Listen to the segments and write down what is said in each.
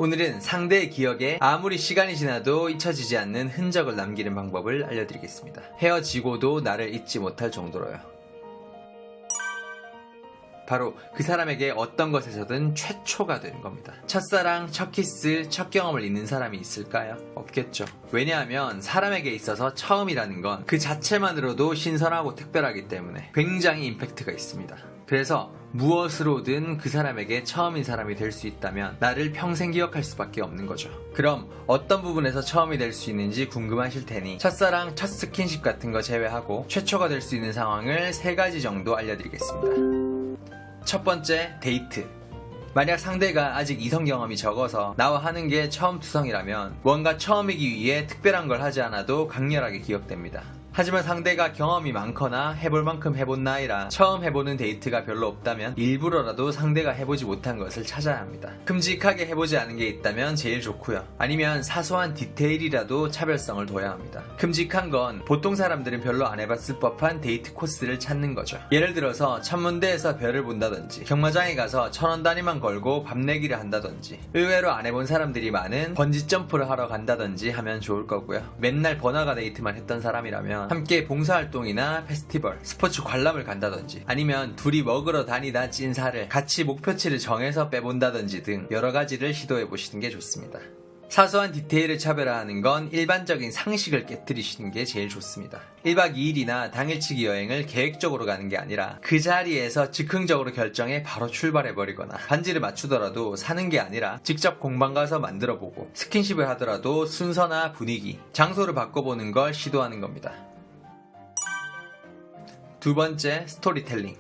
오늘은 상대의 기억에 아무리 시간이 지나도 잊혀지지 않는 흔적을 남기는 방법을 알려드리겠습니다. 헤어지고도 나를 잊지 못할 정도로요. 바로 그 사람에게 어떤 것에서든 최초가 되는 겁니다. 첫사랑, 첫 키스, 첫 경험을 잊는 사람이 있을까요? 없겠죠. 왜냐하면 사람에게 있어서 처음이라는 건 그 자체만으로도 신선하고 특별하기 때문에 굉장히 임팩트가 있습니다. 그래서 무엇으로든 그 사람에게 처음인 사람이 될 수 있다면 나를 평생 기억할 수밖에 없는 거죠. 그럼 어떤 부분에서 처음이 될 수 있는지 궁금하실 테니 첫사랑, 첫 스킨십 같은 거 제외하고 최초가 될 수 있는 상황을 3가지 정도 알려드리겠습니다. 첫 번째, 데이트. 만약 상대가 아직 이성 경험이 적어서 나와 하는 게 처음 투성이라면 뭔가 처음이기 위해 특별한 걸 하지 않아도 강렬하게 기억됩니다. 하지만 상대가 경험이 많거나 해볼 만큼 해본 나이라 처음 해보는 데이트가 별로 없다면 일부러라도 상대가 해보지 못한 것을 찾아야 합니다. 큼직하게 해보지 않은 게 있다면 제일 좋고요. 아니면 사소한 디테일이라도 차별성을 둬야 합니다. 큼직한 건 보통 사람들은 별로 안 해봤을 법한 데이트 코스를 찾는 거죠. 예를 들어서 천문대에서 별을 본다든지 경마장에 가서 1,000원 단위만 걸고 밥 내기를 한다든지 의외로 안 해본 사람들이 많은 번지점프를 하러 간다든지 하면 좋을 거고요. 맨날 번화가 데이트만 했던 사람이라면 함께 봉사활동이나 페스티벌, 스포츠 관람을 간다든지 아니면 둘이 먹으러 다니다 찐 살을 같이 목표치를 정해서 빼본다든지 등 여러 가지를 시도해보시는 게 좋습니다. 사소한 디테일을 차별화하는 건 일반적인 상식을 깨뜨리시는 게 제일 좋습니다. 1박 2일이나 당일치기 여행을 계획적으로 가는 게 아니라 그 자리에서 즉흥적으로 결정해 바로 출발해버리거나 반지를 맞추더라도 사는 게 아니라 직접 공방 가서 만들어보고 스킨십을 하더라도 순서나 분위기, 장소를 바꿔보는 걸 시도하는 겁니다. 두 번째, 스토리텔링.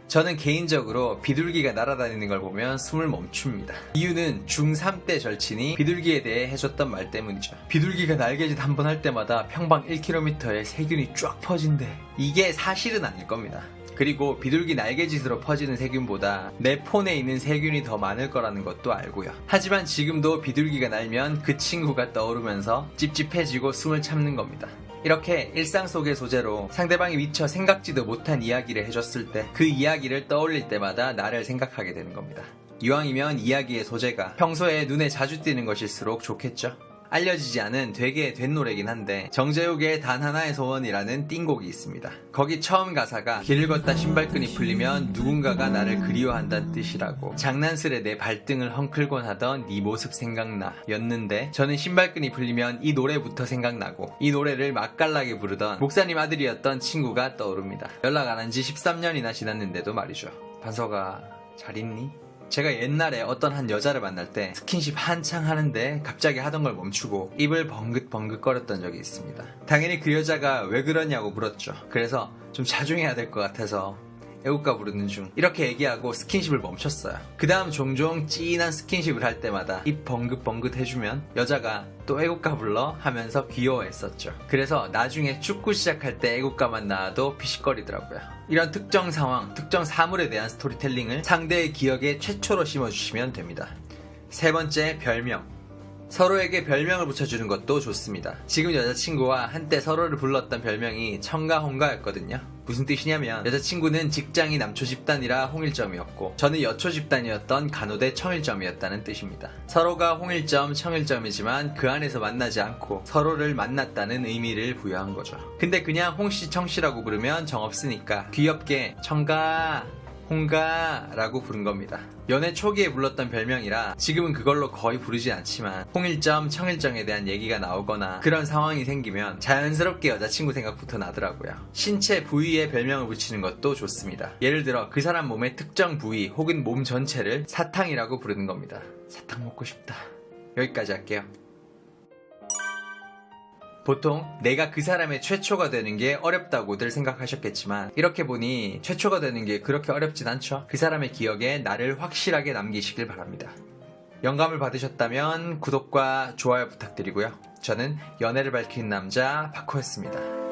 저는 개인적으로 비둘기가 날아다니는 걸 보면 숨을 멈춥니다. 이유는 중3 때 절친이 비둘기에 대해 해줬던 말 때문이죠. 비둘기가 날개짓 한 번 할 때마다 평방 1km에 세균이 쫙 퍼진대. 이게 사실은 아닐 겁니다. 그리고 비둘기 날개짓으로 퍼지는 세균보다 내 폰에 있는 세균이 더 많을 거라는 것도 알고요. 하지만 지금도 비둘기가 날면 그 친구가 떠오르면서 찝찝해지고 숨을 참는 겁니다. 이렇게 일상 속의 소재로 상대방이 미처 생각지도 못한 이야기를 해줬을 때 그 이야기를 떠올릴 때마다 나를 생각하게 되는 겁니다. 이왕이면 이야기의 소재가 평소에 눈에 자주 띄는 것일수록 좋겠죠? 알려지지 않은 되게 된 노래긴 한데 정재욱의 단 하나의 소원이라는 띵곡이 있습니다. 거기 처음 가사가 길을 걷다 신발끈이 풀리면 누군가가 나를 그리워한다는 뜻이라고 장난스레 내 발등을 헝클곤 하던 네 모습 생각나 였는데 저는 신발끈이 풀리면 이 노래부터 생각나고 이 노래를 맛깔나게 부르던 목사님 아들이었던 친구가 떠오릅니다. 연락 안 한 지 13년이나 지났는데도 말이죠. 반서가 잘 있니? 제가 옛날에 어떤 한 여자를 만날 때 스킨십 한창 하는데 갑자기 하던 걸 멈추고 입을 벙긋벙긋 거렸던 적이 있습니다. 당연히 그 여자가 왜 그러냐고 물었죠. 그래서 좀 자중해야 될 것 같아서 애국가 부르는 중 이렇게 얘기하고 스킨십을 멈췄어요. 그 다음 종종 찐한 스킨십을 할 때마다 입 벙긋벙긋 해주면 여자가 또 애국가 불러 하면서 귀여워했었죠. 그래서 나중에 축구 시작할 때 애국가만 나와도 피식거리더라고요. 이런 특정 상황, 특정 사물에 대한 스토리텔링을 상대의 기억에 최초로 심어주시면 됩니다. 세 번째, 별명. 서로에게 별명을 붙여주는 것도 좋습니다. 지금 여자친구와 한때 서로를 불렀던 별명이 청가홍가였거든요. 무슨 뜻이냐면 여자친구는 직장이 남초 집단이라 홍일점이었고 저는 여초 집단이었던 간호대 청일점이었다는 뜻입니다. 서로가 홍일점, 청일점이지만 그 안에서 만나지 않고 서로를 만났다는 의미를 부여한 거죠. 근데 그냥 홍씨, 청씨라고 부르면 정없으니까 귀엽게 청가, 홍가라고 부른 겁니다. 연애 초기에 불렀던 별명이라 지금은 그걸로 거의 부르진 않지만 홍일점, 청일점에 대한 얘기가 나오거나 그런 상황이 생기면 자연스럽게 여자친구 생각부터 나더라고요. 신체 부위에 별명을 붙이는 것도 좋습니다. 예를 들어 그 사람 몸의 특정 부위 혹은 몸 전체를 사탕이라고 부르는 겁니다. 사탕 먹고 싶다. 여기까지 할게요. 보통 내가 그 사람의 최초가 되는 게 어렵다고들 생각하셨겠지만 이렇게 보니 최초가 되는 게 그렇게 어렵진 않죠. 그 사람의 기억에 나를 확실하게 남기시길 바랍니다. 영감을 받으셨다면 구독과 좋아요 부탁드리고요. 저는 연애를 밝히는 남자 바코였습니다.